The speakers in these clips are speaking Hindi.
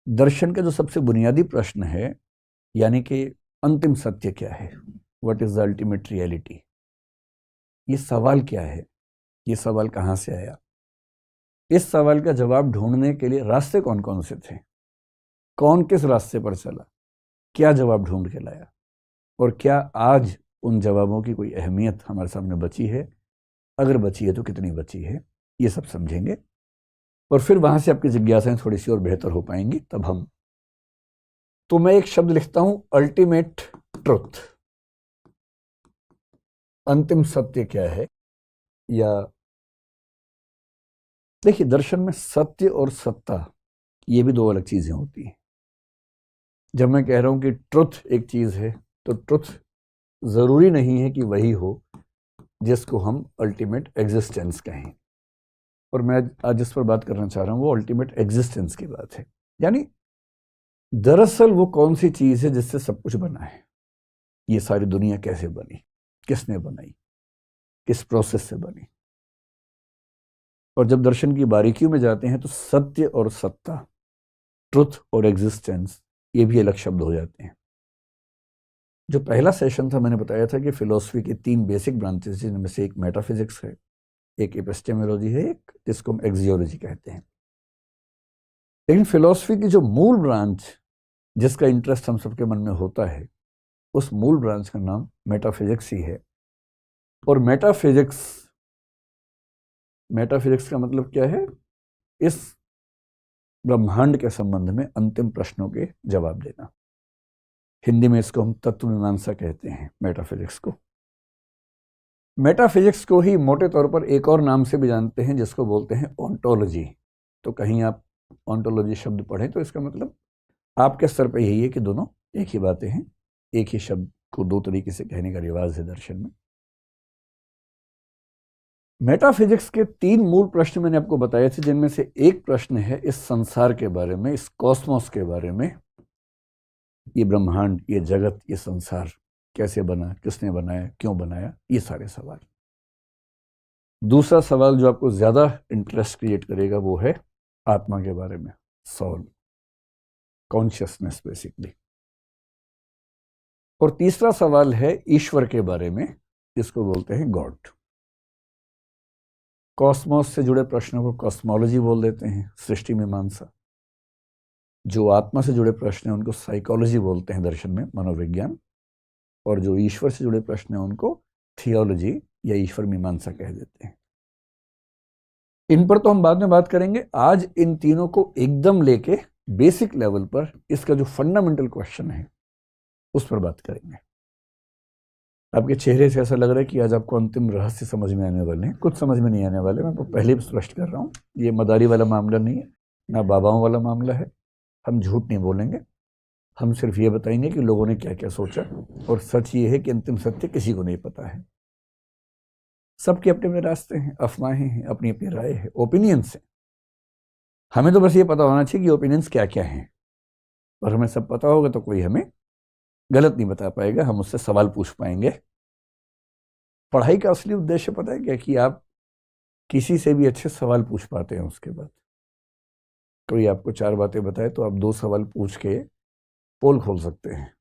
दर्शन का जो सबसे बुनियादी प्रश्न है, यानी कि अंतिम सत्य क्या है, what is the ultimate reality, ये सवाल क्या है, ये सवाल कहाँ से आया, इस सवाल का जवाब ढूंढने के लिए रास्ते कौन कौन से थे, कौन किस रास्ते पर चला, क्या जवाब ढूंढ के लाया, और क्या आज उन जवाबों की कोई अहमियत हमारे सामने बची है, अगर बची है तो कितनी बची है, ये सब समझेंगे। और फिर वहां से आपकी जिज्ञासाएं थोड़ी सी और बेहतर हो पाएंगी। तब हम तो मैं एक शब्द लिखता हूं, अल्टीमेट ट्रुथ, अंतिम सत्य क्या है। या देखिए, दर्शन में सत्य और सत्ता ये भी दो अलग चीजें होती हैं। जब मैं कह रहा हूं कि ट्रुथ एक चीज है, तो ट्रुथ जरूरी नहीं है कि वही हो जिसको हम अल्टीमेट एग्जिस्टेंस कहें। और मैं आज जिस पर बात करना चाह रहा हूं वो अल्टीमेट एग्जिस्टेंस की बात है। यानी दरअसल वो कौन सी चीज है जिससे सब कुछ बना है, ये सारी दुनिया कैसे बनी, किसने बनाई, किस प्रोसेस से बनी। और जब दर्शन की बारीकियों में जाते हैं तो सत्य और सत्ता, ट्रुथ और एग्जिस्टेंस, ये भी अलग शब्द हो जाते हैं। जो पहला सेशन था मैंने बताया था कि फिलॉसफी के 3 बेसिक ब्रांचेस, जिनमें से एक मेटाफिजिक्स है, एक एपिस्टेमोलॉजी है, एक जिसको हम एक्सियोलॉजी कहते हैं। लेकिन फिलॉसफी की जो मूल ब्रांच, जिसका इंटरेस्ट हम सबके मन में होता है, उस मूल ब्रांच का नाम मेटाफिजिक्स ही है। और मेटाफिजिक्स का मतलब क्या है, इस ब्रह्मांड के संबंध में अंतिम प्रश्नों के जवाब देना। हिंदी में इसको हम तत्व मीमांसा कहते हैं, मेटाफिजिक्स को। मेटाफिजिक्स को ही मोटे तौर पर एक और नाम से भी जानते हैं, जिसको बोलते हैं ओंटोलॉजी। तो कहीं आप ओंटोलॉजी शब्द पढ़ें तो इसका मतलब आपके स्तर पर यही है कि दोनों एक ही बातें हैं, एक ही शब्द को दो तरीके से कहने का रिवाज है दर्शन में। मेटाफिजिक्स के 3 मूल प्रश्न मैंने आपको बताए थे, जिनमें से एक प्रश्न है इस संसार के बारे में, इस कॉस्मोस के बारे में, ये ब्रह्मांड, ये जगत, ये संसार कैसे बना, किसने बनाया, क्यों बनाया, ये सारे सवाल। दूसरा सवाल जो आपको ज्यादा इंटरेस्ट क्रिएट करेगा वो है आत्मा के बारे में, सोल, कॉन्शियसनेस बेसिकली। और तीसरा सवाल है ईश्वर के बारे में, जिसको बोलते हैं गॉड। कॉस्मोस से जुड़े प्रश्नों को कॉस्मोलॉजी बोल देते हैं, सृष्टि मीमांसा। जो आत्मा से जुड़े प्रश्न हैं उनको साइकोलॉजी बोलते हैं दर्शन में, मनोविज्ञान। और जो ईश्वर से जुड़े प्रश्न हैं उनको थियोलॉजी या ईश्वर मीमांसा कह देते हैं। इन पर तो हम बाद में बात करेंगे। आज इन तीनों को एकदम लेके बेसिक लेवल पर इसका जो फंडामेंटल क्वेश्चन है उस पर बात करेंगे। आपके चेहरे से ऐसा लग रहा है कि आज आपको अंतिम रहस्य समझ में आने वाले हैं। कुछ समझ में नहीं आने वाले, मैं आपको पहले भी स्पष्ट कर रहा हूँ, ये मदारी वाला मामला नहीं है, ना बाबाओं वाला मामला है। हम झूठ नहीं बोलेंगे, हम सिर्फ ये बताएंगे कि लोगों ने क्या क्या सोचा। और सच ये है कि अंतिम सत्य किसी को नहीं पता है। सबके अपने अपने रास्ते हैं, अफवाहें हैं, अपनी अपनी राय है, ओपिनियंस हैं। हमें तो बस ये पता होना चाहिए कि ओपिनियंस क्या क्या हैं। और हमें सब पता होगा तो कोई हमें गलत नहीं बता पाएगा, हम उससे सवाल पूछ पाएंगे। पढ़ाई का असली उद्देश्य पता है क्या, कि आप किसी से भी अच्छे सवाल पूछ पाते हैं। उसके बाद कोई आपको 4 बातें बताए तो आप 2 सवाल पूछ के पोल खोल सकते हैं।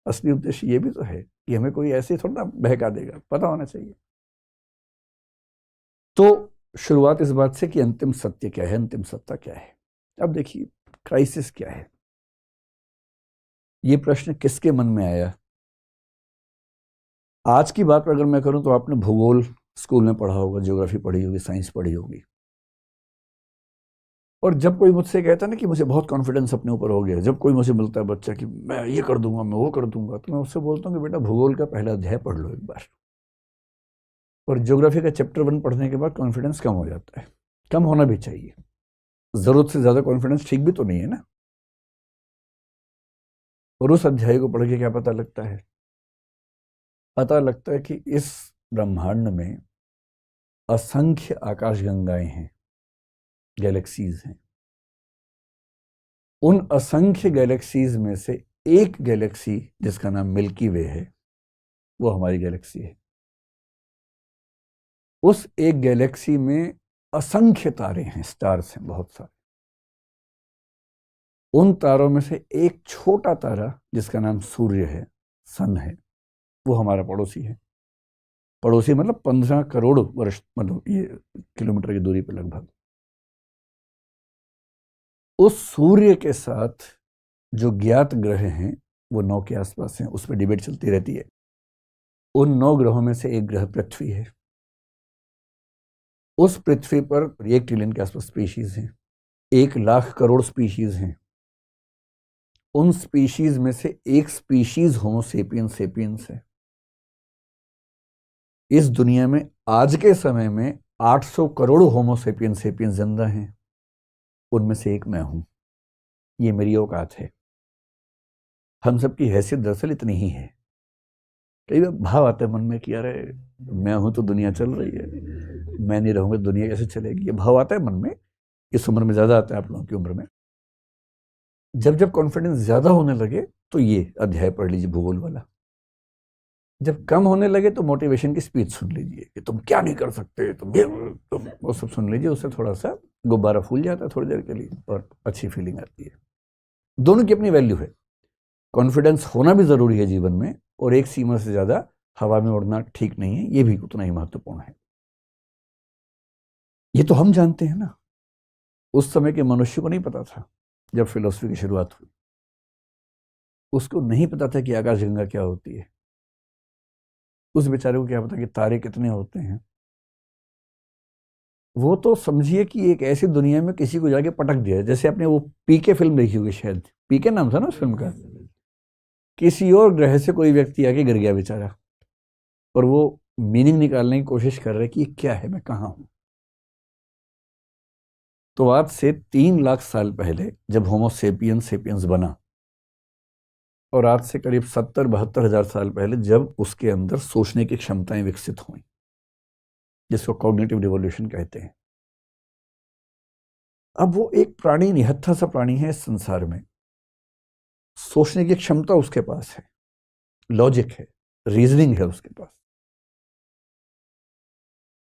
असली उद्देश्य ये भी तो है कि हमें कोई ऐसे थोड़ा बहका देगा, पता होना चाहिए। तो शुरुआत इस बात से कि अंतिम सत्य क्या है, अंतिम सत्ता क्या है। अब देखिए, क्राइसिस क्या है, ये प्रश्न किसके मन में आया। आज की बात अगर मैं करूं तो आपने भूगोल स्कूल में पढ़ा होगा, ज्योग्राफी पढ़ी होगी, साइंस पढ़ी होगी। और जब कोई मुझसे कहता है ना कि मुझे बहुत कॉन्फिडेंस अपने ऊपर हो गया, जब कोई मुझे मिलता है बच्चा कि मैं ये कर दूंगा, मैं वो कर दूंगा, तो मैं उससे बोलता हूँ कि बेटा भूगोल का पहला अध्याय पढ़ लो एक बार। और ज्योग्राफी का चैप्टर 1 पढ़ने के बाद कॉन्फिडेंस कम हो जाता है। कम होना भी चाहिए, जरूरत से ज्यादा कॉन्फिडेंस ठीक भी तो नहीं है ना। और उस अध्याय को पढ़ के क्या पता लगता है, पता लगता है कि इस ब्रह्मांड में असंख्य आकाशगंगाएं हैं, गैलेक्सीज हैं। उन असंख्य गैलेक्सीज में से एक गैलेक्सी जिसका नाम मिल्की वे है, वो हमारी गैलेक्सी है। उस एक गैलेक्सी में असंख्य तारे हैं, स्टार्स हैं बहुत सारे। उन तारों में से एक छोटा तारा जिसका नाम सूर्य है, सन है, वो हमारा पड़ोसी है। पड़ोसी मतलब 15 करोड़ वर्ष, मतलब ये किलोमीटर की दूरी पर लगभग। उस सूर्य के साथ जो ज्ञात ग्रह हैं वो 9 के आसपास हैं, उस पर डिबेट चलती रहती है। उन 9 ग्रहों में से एक ग्रह पृथ्वी है। उस पृथ्वी पर 1 ट्रिलियन के आसपास स्पीशीज हैं, 1 लाख करोड़ स्पीशीज हैं। उन स्पीशीज में से एक स्पीशीज होमो सेपियंस सेपियंस है। इस दुनिया में आज के समय में 800 करोड़ होमो सेपियंस सेपियंस जिंदा हैं, उनमें से एक मैं हूं। ये मेरी औकात है। हम सबकी हैसियत दरअसल इतनी ही है। कई बार भाव आते हैं मन में कि अरे मैं हूं तो दुनिया चल रही है, मैं नहीं रहूंगा दुनिया कैसे चलेगी। ये भाव आता है मन में, इस उम्र में ज्यादा आता है, आप लोगों की उम्र में। जब जब कॉन्फिडेंस ज्यादा होने लगे तो ये अध्याय पढ़ लीजिए भूगोल वाला। जब कम होने लगे तो मोटिवेशन की स्पीच सुन लीजिए कि तुम क्या नहीं कर सकते, तुम वो सब सुन लीजिए। उससे थोड़ा सा गुब्बारा फूल जाता है थोड़ी देर के लिए और अच्छी फीलिंग आती है। दोनों की अपनी वैल्यू है। कॉन्फिडेंस होना भी जरूरी है जीवन में, और एक सीमा से ज्यादा हवा में उड़ना ठीक नहीं है, ये भी उतना ही महत्वपूर्ण है। ये तो हम जानते हैं ना, उस समय के मनुष्य को नहीं पता था। जब फिलॉसफी की शुरुआत हुई उसको नहीं पता था कि आकाशगंगा क्या होती है। उस बेचारे को क्या पता कि तारे कितने होते हैं। वो तो समझिए कि एक ऐसी दुनिया में किसी को जाके पटक दिया। जैसे आपने वो पीके फिल्म देखी होगी, शायद पीके नाम था ना उस फिल्म का। किसी और ग्रह से कोई व्यक्ति आके गिर गया बेचारा, और वो मीनिंग निकालने की कोशिश कर रहे हैं कि ये क्या है, मैं कहाँ हूं। तो आज से 3 लाख साल पहले जब होमो सेपियंस सेपियंस बना, और आज से करीब 70-72 हजार साल पहले जब उसके अंदर सोचने की क्षमताएं विकसित हुई, जिसको कॉग्निटिव रिवॉल्यूशन कहते हैं। अब वो एक प्राणी, निहत्था सा प्राणी है इस संसार में। सोचने की क्षमता उसके पास है, लॉजिक है, रीजनिंग है उसके पास।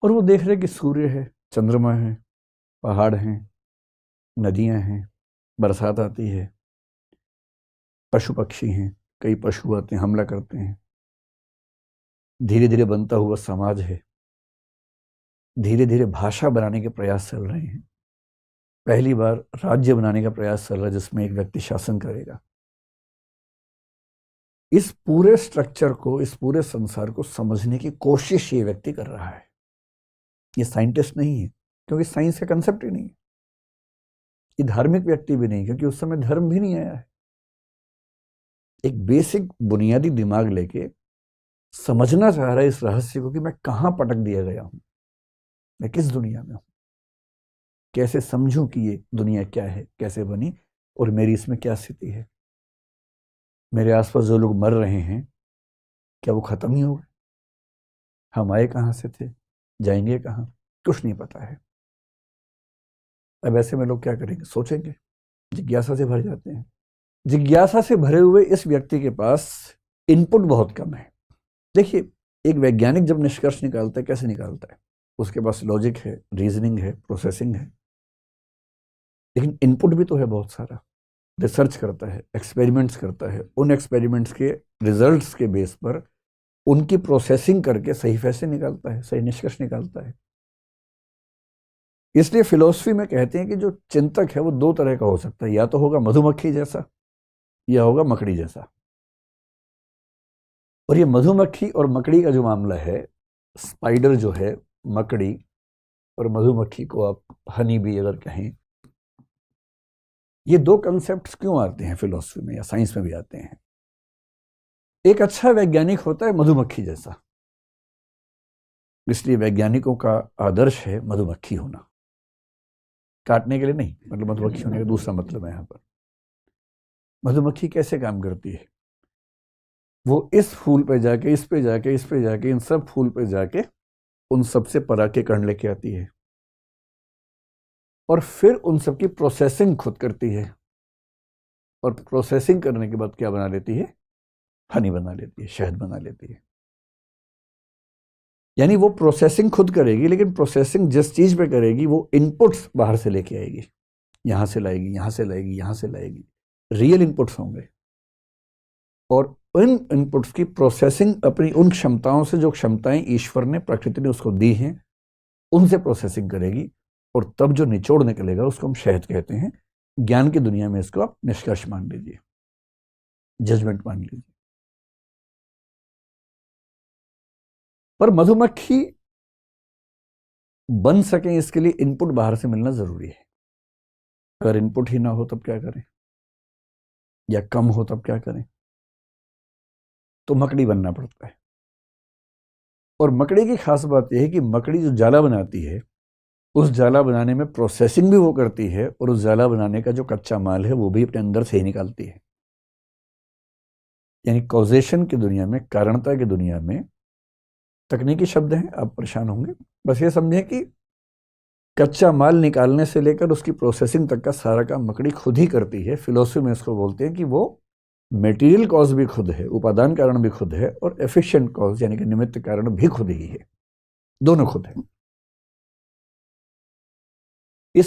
और वो देख रहे कि सूर्य है, चंद्रमा है, पहाड़ हैं, नदियां हैं, बरसात आती है, पशु पक्षी हैं, कई पशु आते हैं, हमला करते हैं। धीरे धीरे बनता हुआ समाज है, धीरे धीरे भाषा बनाने के प्रयास चल रहे हैं। पहली बार राज्य बनाने का प्रयास चल रहा है जिसमें एक व्यक्ति शासन करेगा। इस पूरे स्ट्रक्चर को, इस पूरे संसार को समझने की कोशिश ये व्यक्ति कर रहा है। ये साइंटिस्ट नहीं है, क्योंकि साइंस का कंसेप्ट ही नहीं है। ये धार्मिक व्यक्ति भी नहीं, क्योंकि उस समय धर्म भी नहीं आया है। एक बेसिक बुनियादी दिमाग लेके समझना चाह रहा है इस रहस्य को कि मैं कहां पटक दिया गया हूं, मैं किस दुनिया में हूं, कैसे समझूं कि ये दुनिया क्या है, कैसे बनी, और मेरी इसमें क्या स्थिति है। मेरे आसपास जो लोग मर रहे हैं, क्या वो खत्म ही हो गए? हम आए कहां से थे, जाएंगे कहां, कुछ नहीं पता है। अब ऐसे में लोग क्या करेंगे, सोचेंगे, जिज्ञासा से भर जाते हैं। जिज्ञासा से भरे हुए इस व्यक्ति के पास इनपुट बहुत कम है। देखिए, एक वैज्ञानिक जब निष्कर्ष निकालता है, कैसे निकालता है? उसके पास लॉजिक है, रीजनिंग है, प्रोसेसिंग है, लेकिन इनपुट भी तो है बहुत सारा। रिसर्च करता है, एक्सपेरिमेंट्स करता है, उन एक्सपेरिमेंट्स के रिजल्ट्स के बेस पर उनकी प्रोसेसिंग करके सही फैसले निकालता है, सही निष्कर्ष निकालता है। इसलिए फिलॉसफी में कहते हैं कि जो चिंतक है वो 2 तरह का हो सकता है, या तो होगा मधुमक्खी जैसा, या होगा मकड़ी जैसा। और ये मधुमक्खी और मकड़ी का जो मामला है, स्पाइडर जो है, मकड़ी, और मधुमक्खी को आप हनी भी अगर कहें, ये 2 कंसेप्ट्स क्यों आते हैं फिलॉसफी में या साइंस में भी आते हैं? एक अच्छा वैज्ञानिक होता है मधुमक्खी जैसा, इसलिए वैज्ञानिकों का आदर्श है मधुमक्खी होना। काटने के लिए नहीं, मतलब मधुमक्खी होने का दूसरा मतलब है यहां पर। मधुमक्खी कैसे काम करती है? वो इस फूल पे जाके, इस पे जाके, इस पे जाके, इन सब फूल पे जाके उन सब से पराग कण लेके आती है, और फिर उन सब की प्रोसेसिंग खुद करती है, और प्रोसेसिंग करने के बाद क्या बना लेती है? हनी बना लेती है, शहद बना लेती है। यानी वो प्रोसेसिंग खुद करेगी, लेकिन प्रोसेसिंग जिस चीज पे करेगी वो इनपुट्स बाहर से लेके आएगी, यहां से लाएगी, यहां से लाएगी, यहां से लाएगी, रियल इनपुट्स होंगे, और इन इनपुट्स की प्रोसेसिंग अपनी उन क्षमताओं से, जो क्षमताएं ईश्वर ने, प्रकृति ने उसको दी हैं, उनसे प्रोसेसिंग करेगी, और तब जो निचोड़ निकलेगा उसको हम शहद कहते हैं। ज्ञान की दुनिया में इसको आप निष्कर्ष मान लीजिए, जजमेंट मान लीजिए। पर मधुमक्खी बन सके इसके लिए इनपुट बाहर से मिलना जरूरी है। अगर इनपुट ही ना हो तब क्या करें, या कम हो तब क्या करें? तो मकड़ी बनना पड़ता है। और मकड़ी की खास बात यह है कि मकड़ी जो जाला बनाती है, उस जाला बनाने में प्रोसेसिंग भी वो करती है, और उस जाला बनाने का जो कच्चा माल है वो भी अपने अंदर से ही निकालती है। यानी कॉजेशन की दुनिया में, कारणता की दुनिया में, तकनीकी शब्द हैं, आप परेशान होंगे, बस ये समझें कि कच्चा माल निकालने से लेकर उसकी प्रोसेसिंग तक का सारा काम मकड़ी खुद ही करती है। फिलोसफी में इसको बोलते हैं कि वो मटेरियल कॉज भी खुद है, उपादान कारण भी खुद है, और एफिशिएंट कॉज यानी कि निमित्त कारण भी खुद ही है, दोनों खुद है।